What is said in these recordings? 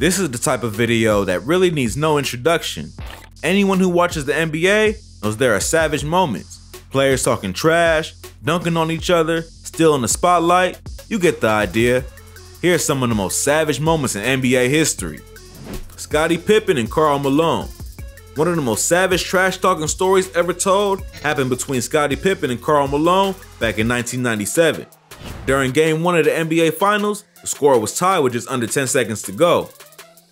This is the type of video that really needs no introduction. Anyone who watches the NBA knows there are savage moments. Players talking trash, dunking on each other, stealing the spotlight. You get the idea. Here are some of the most savage moments in NBA history. Scottie Pippen and Karl Malone. One of the most savage trash-talking stories ever told happened between Scottie Pippen and Karl Malone back in 1997. During Game 1 of the NBA Finals, the score was tied with just under 10 seconds to go.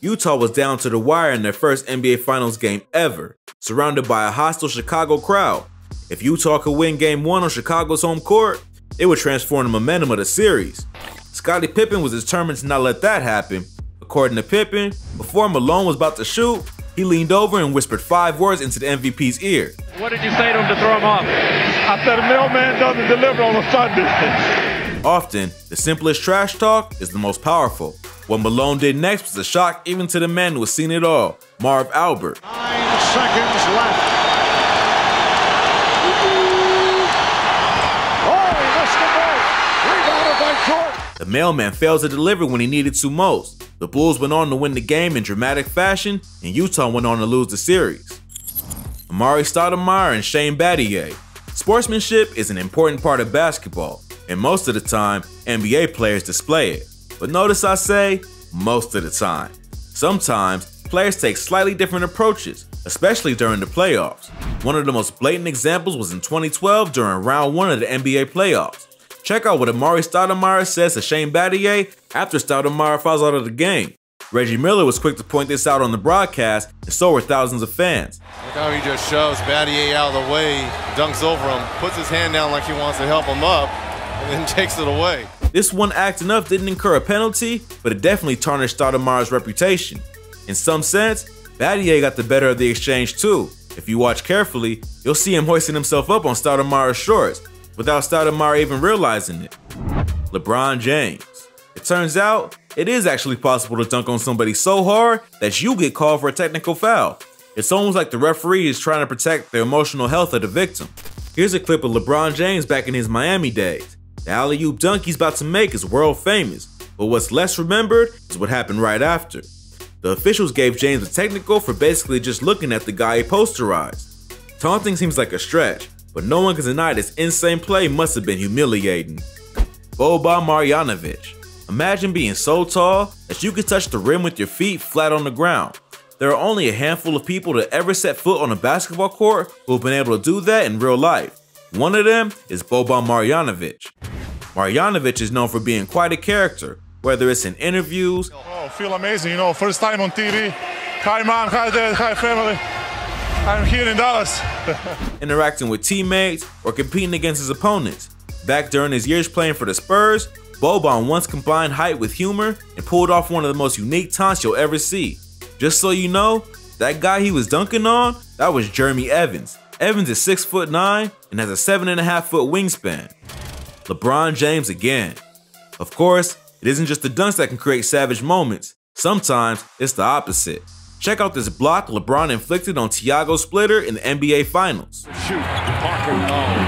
Utah was down to the wire in their first NBA Finals game ever, surrounded by a hostile Chicago crowd. If Utah could win Game 1 on Chicago's home court, it would transform the momentum of the series. Scottie Pippen was determined to not let that happen. According to Pippen, before Malone was about to shoot, he leaned over and whispered 5 words into the MVP's ear. What did you say to him to throw him off? I said, a mailman doesn't deliver on a Sunday. Often, the simplest trash talk is the most powerful. What Malone did next was a shock even to the man who has seen it all, Marv Albert. 9 seconds left. Oh, he missed the ball. Rebounded by Court. The mailman failed to deliver when he needed to most. The Bulls went on to win the game in dramatic fashion, and Utah went on to lose the series. Amari Stoudemire and Shane Battier. Sportsmanship is an important part of basketball, and most of the time, NBA players display it. But notice I say, most of the time. Sometimes, players take slightly different approaches, especially during the playoffs. One of the most blatant examples was in 2012 during round 1 of the NBA playoffs. Check out what Amari Stoudemire says to Shane Battier after Stoudemire fouls out of the game. Reggie Miller was quick to point this out on the broadcast, and so were thousands of fans. Look how he just shoves Battier out of the way, dunks over him, puts his hand down like he wants to help him up, and then takes it away. This one act enough didn't incur a penalty, but it definitely tarnished Stoudemire's reputation. In some sense, Battier got the better of the exchange too. If you watch carefully, you'll see him hoisting himself up on Stoudemire's shorts, without Stoudemire even realizing it. LeBron James. It turns out, it is actually possible to dunk on somebody so hard that you get called for a technical foul. It's almost like the referee is trying to protect the emotional health of the victim. Here's a clip of LeBron James back in his Miami days. The alley-oop dunk he's about to make is world famous, but what's less remembered is what happened right after. The officials gave James a technical for basically just looking at the guy he posterized. Taunting seems like a stretch, but no one can deny this insane play must have been humiliating. Bobo Marianovic. Imagine being so tall that you could touch the rim with your feet flat on the ground. There are only a handful of people to ever set foot on a basketball court who have been able to do that in real life. One of them is Bobo Marianovic. Marianovic is known for being quite a character, whether it's in interviews. Oh, feel amazing, you know, first time on TV. Hi mom, hi dad, hi family. I'm here in Dallas. Interacting with teammates or competing against his opponents. Back during his years playing for the Spurs, Boban once combined height with humor and pulled off one of the most unique taunts you'll ever see. Just so you know, that guy he was dunking on, that was Jeremy Evans. Evans is 6'9" and has a 7.5-foot wingspan. LeBron James again. Of course, it isn't just the dunks that can create savage moments. Sometimes it's the opposite. Check out this block LeBron inflicted on Thiago Splitter in the NBA Finals. Shoot, Parker,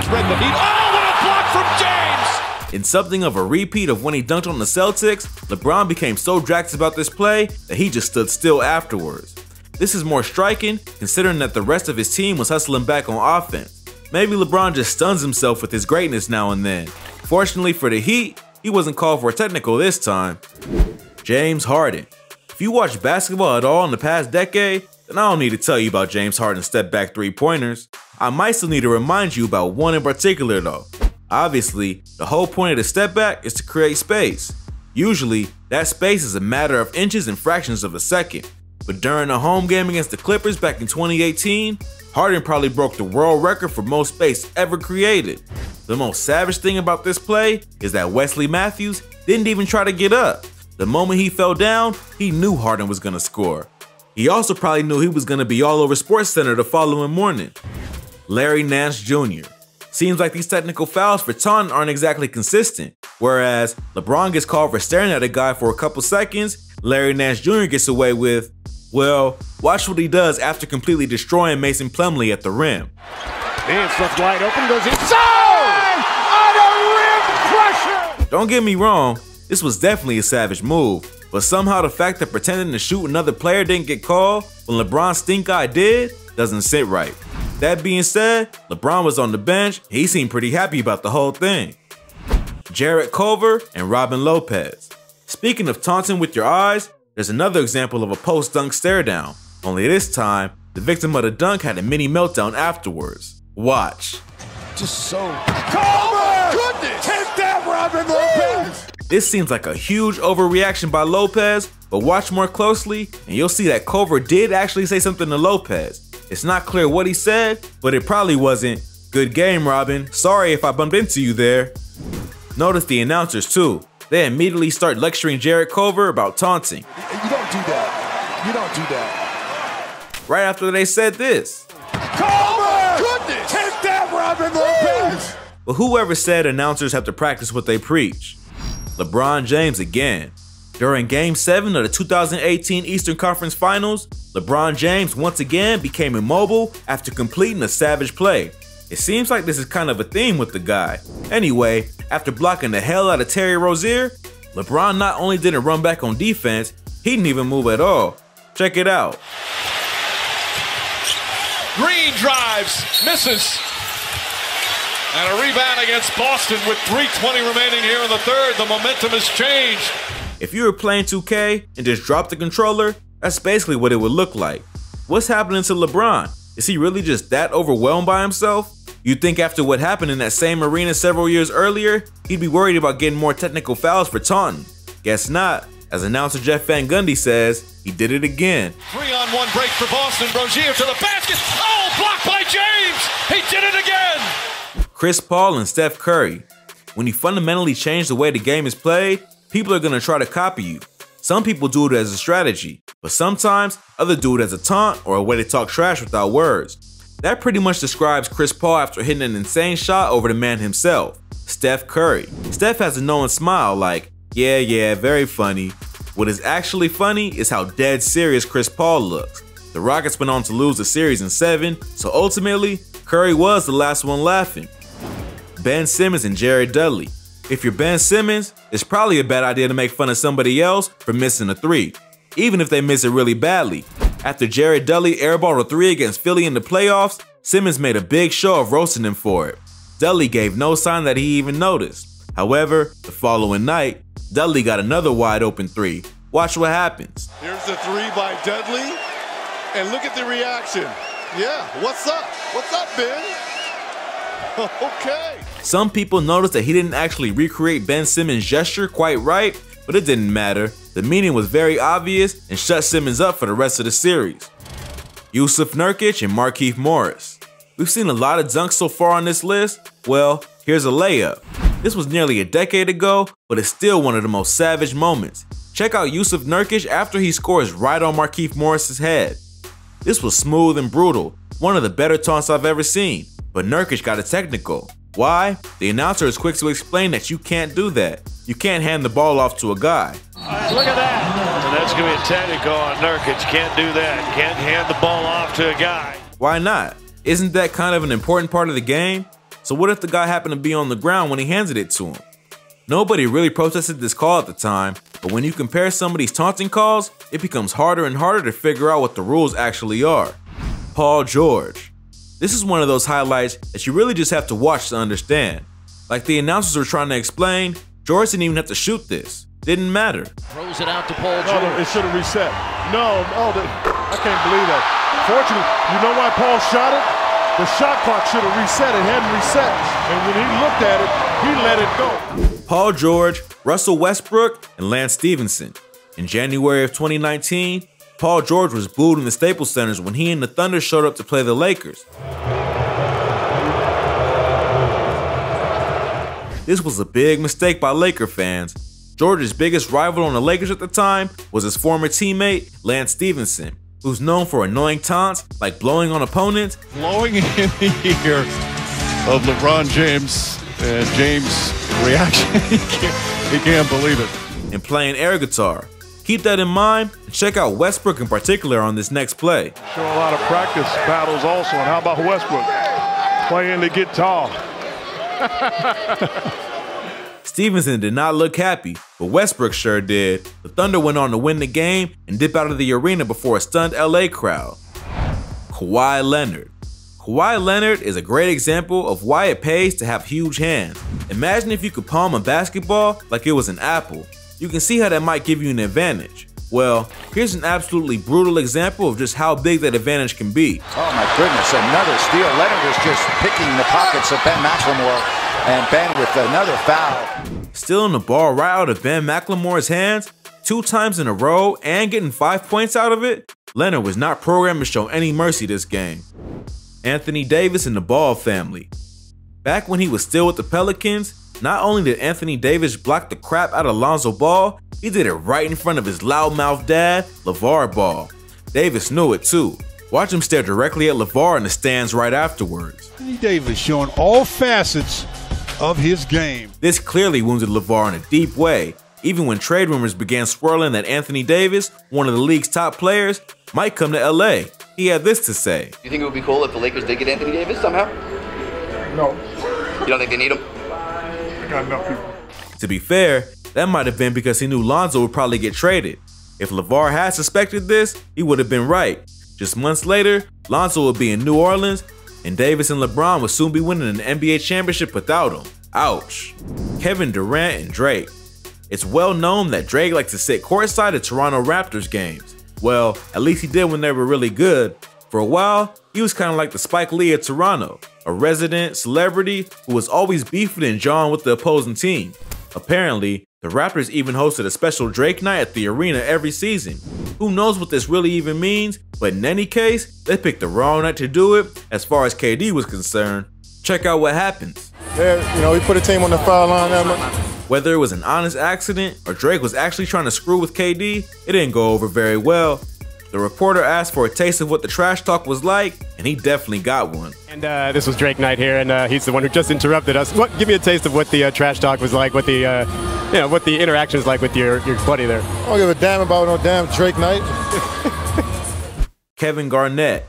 thread the needle. Oh, what a block from James! In something of a repeat of when he dunked on the Celtics, LeBron became so jacked about this play that he just stood still afterwards. This is more striking considering that the rest of his team was hustling back on offense. Maybe LeBron just stuns himself with his greatness now and then. Fortunately for the Heat, he wasn't called for a technical this time. James Harden. If you watch basketball at all in the past decade, then I don't need to tell you about James Harden's step-back three-pointers. I might still need to remind you about one in particular though. Obviously, the whole point of the step-back is to create space. Usually, that space is a matter of inches and fractions of a second. But during a home game against the Clippers back in 2018, Harden probably broke the world record for most space ever created. The most savage thing about this play is that Wesley Matthews didn't even try to get up. The moment he fell down, he knew Harden was gonna score. He also probably knew he was gonna be all over SportsCenter the following morning. Larry Nance Jr. Seems like these technical fouls for taunting aren't exactly consistent. Whereas LeBron gets called for staring at a guy for a couple seconds, Larry Nance Jr. gets away with, well, watch what he does after completely destroying Mason Plumlee at the rim. Nance left wide open, goes inside! On a rim crusher! Don't get me wrong, this was definitely a savage move, But somehow the fact that pretending to shoot another player didn't get called when LeBron's stink eye did doesn't sit right. That being said, LeBron was on the bench. He seemed pretty happy about the whole thing. Jarrett, Culver, and Robin Lopez. Speaking of taunting with your eyes, there's another example of a post-dunk stare down. Only this time, the victim of the dunk had a mini meltdown afterwards. Watch. Just so. Culver! Goodness! Take that, Robin Lopez! This seems like a huge overreaction by Lopez, but watch more closely and you'll see that Culver did actually say something to Lopez. It's not clear what he said, but it probably wasn't, "Good game, Robin. Sorry if I bumped into you there." Notice the announcers too. They immediately start lecturing Jarrett Culver about taunting. You don't do that. You don't do that. Right after they said this. Culver! Goodness! Take that, Robin Lopez! But whoever said announcers have to practice what they preach? LeBron James again. During Game 7 of the 2018 Eastern Conference Finals, LeBron James once again became immobile after completing a savage play. It seems like this is kind of a theme with the guy. Anyway, after blocking the hell out of Terry Rozier, LeBron not only didn't run back on defense, he didn't even move at all. Check it out. Green drives, misses. And a rebound against Boston with 3:20 remaining here in the third. The momentum has changed. If you were playing 2K and just dropped the controller, that's basically what it would look like. What's happening to LeBron? Is he really just that overwhelmed by himself? You'd think after what happened in that same arena several years earlier, he'd be worried about getting more technical fouls for taunting. Guess not. As announcer Jeff Van Gundy says, he did it again. 3-on-1 break for Boston. Rozier to the basket. Oh, blocked by James. He did it again. Chris Paul and Steph Curry. When you fundamentally change the way the game is played, people are going to try to copy you. Some people do it as a strategy, but sometimes others do it as a taunt or a way to talk trash without words. That pretty much describes Chris Paul after hitting an insane shot over the man himself, Steph Curry. Steph has a knowing smile like, yeah, very funny. What is actually funny is how dead serious Chris Paul looks. The Rockets went on to lose the series in 7, so ultimately, Curry was the last one laughing. Ben Simmons and Jared Dudley. If you're Ben Simmons, it's probably a bad idea to make fun of somebody else for missing a 3, even if they miss it really badly. After Jared Dudley airballed a 3 against Philly in the playoffs, Simmons made a big show of roasting him for it. Dudley gave no sign that he even noticed. However, the following night, Dudley got another wide open 3. Watch what happens. Here's the 3 by Dudley, and look at the reaction. Yeah, what's up? What's up, Ben? Okay. Some people noticed that he didn't actually recreate Ben Simmons' gesture quite right, but it didn't matter. The meaning was very obvious and shut Simmons up for the rest of the series. Yusuf Nurkic and Markieff Morris. We've seen a lot of dunks so far on this list. Well, here's a layup. This was nearly a decade ago, but it's still one of the most savage moments. Check out Yusuf Nurkic after he scores right on Markieff Morris's head. This was smooth and brutal, one of the better taunts I've ever seen, but Nurkic got a technical. Why? The announcer is quick to explain that you can't do that. You can't hand the ball off to a guy. Look at that. And that's going to be a technical on Nurkic. Can't do that. Can't hand the ball off to a guy. Why not? Isn't that kind of an important part of the game? So what if the guy happened to be on the ground when he handed it to him? Nobody really protested this call at the time, but when you compare some of these taunting calls, it becomes harder and harder to figure out what the rules actually are. Paul George. This is one of those highlights that you really just have to watch to understand. Like the announcers were trying to explain, George didn't even have to shoot this. Didn't matter. Throws it out to Paul George. No, it should have reset. No, I can't believe that. Fortunately, you know why Paul shot it? The shot clock should have reset. It hadn't reset. And when he looked at it, he let it go. Paul George, Russell Westbrook, and Lance Stevenson. In January of 2019, Paul George was booed in the Staples Center when he and the Thunder showed up to play the Lakers. This was a big mistake by Laker fans. George's biggest rival on the Lakers at the time was his former teammate, Lance Stevenson, who's known for annoying taunts like blowing on opponents. Blowing in the ear of LeBron James, and James' reaction, he can't believe it. And playing air guitar. Keep that in mind and check out Westbrook in particular on this next play. Show a lot of practice battles also. And how about Westbrook playing the guitar? Stevenson did not look happy, but Westbrook sure did. The Thunder went on to win the game and dip out of the arena before a stunned LA crowd. Kawhi Leonard. Kawhi Leonard is a great example of why it pays to have huge hands. Imagine if you could palm a basketball like it was an apple. You can see how that might give you an advantage. Well, here's an absolutely brutal example of just how big that advantage can be. Oh my goodness, another steal. Leonard is just picking the pockets of Ben McLemore, and Ben with another foul. Stealing the ball right out of Ben McLemore's hands 2 times in a row and getting 5 points out of it? Leonard was not programmed to show any mercy this game. Anthony Davis and the Ball family. Back when he was still with the Pelicans, not only did Anthony Davis block the crap out of Lonzo Ball, he did it right in front of his loudmouth dad, LeVar Ball. Davis knew it too. Watch him stare directly at LeVar in the stands right afterwards. Anthony Davis showing all facets of his game. This clearly wounded LeVar in a deep way, even when trade rumors began swirling that Anthony Davis, one of the league's top players, might come to LA. He had this to say. Do you think it would be cool if the Lakers did get Anthony Davis somehow? No. You don't think they need him? I got enough people. To be fair, that might have been because he knew Lonzo would probably get traded. If LeVar had suspected this, he would have been right. Just months later, Lonzo would be in New Orleans, and Davis and LeBron would soon be winning an NBA championship without him. Ouch. Kevin Durant and Drake. It's well known that Drake likes to sit courtside at Toronto Raptors games. Well, at least he did when they were really good. For a while, he was kind of like the Spike Lee of Toronto, a resident celebrity who was always beefing and jawing with the opposing team. Apparently, the Raptors even hosted a special Drake night at the arena every season. Who knows what this really even means, but in any case, they picked the wrong night to do it as far as KD was concerned. Check out what happens. Yeah, he put a team on the foul line. Whether it was an honest accident or Drake was actually trying to screw with KD, it didn't go over very well. The reporter asked for a taste of what the trash talk was like, and he definitely got one. And this was Drake night here, and he's the one who just interrupted us. Give me a taste of what the trash talk was like, what the what the interaction is like with your buddy there. I don't give a damn about no damn Drake night. Kevin Garnett.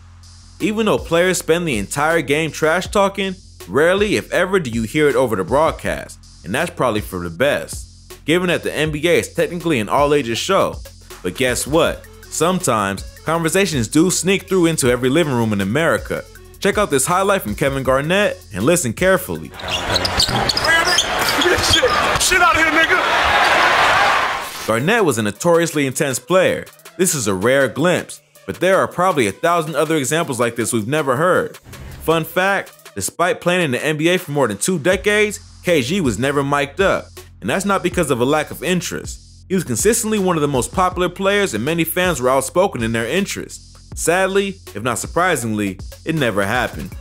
Even though players spend the entire game trash talking, rarely, if ever, do you hear it over the broadcast, and that's probably for the best, given that the NBA is technically an all-ages show. But guess what? Sometimes, conversations do sneak through into every living room in America. Check out this highlight from Kevin Garnett and listen carefully. Shit out here, nigga. Garnett was a notoriously intense player. This is a rare glimpse, but there are probably 1,000 other examples like this we've never heard. Fun fact, despite playing in the NBA for more than 2 decades, KG was never mic'd up, and that's not because of a lack of interest. He was consistently one of the most popular players, and many fans were outspoken in their interest. Sadly, if not surprisingly, it never happened.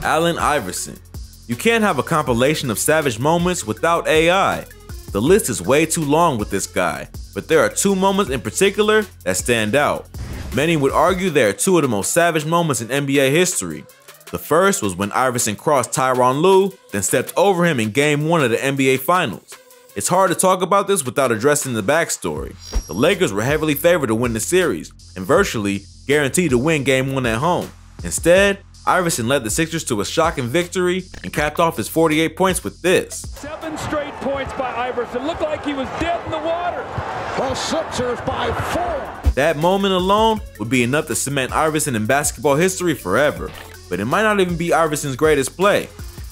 Allen Iverson. You can't have a compilation of savage moments without AI. The list is way too long with this guy, but there are 2 moments in particular that stand out. Many would argue they are 2 of the most savage moments in NBA history. The first was when Iverson crossed Tyron Lue, then stepped over him in Game 1 of the NBA Finals. It's hard to talk about this without addressing the backstory. The Lakers were heavily favored to win the series, and virtually guaranteed to win Game 1 at home. Instead, Iverson led the Sixers to a shocking victory and capped off his 48 points with this. 7 straight points by Iverson. Looked like he was dead in the water. The Sixers by 4. That moment alone would be enough to cement Iverson in basketball history forever. But it might not even be Iverson's greatest play.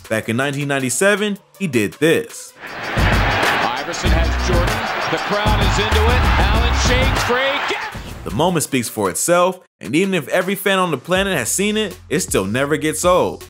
Back in 1997, he did this. Iverson has Jordan. The crowd is into it. Allen shakes free. The moment speaks for itself, and even if every fan on the planet has seen it, it still never gets old.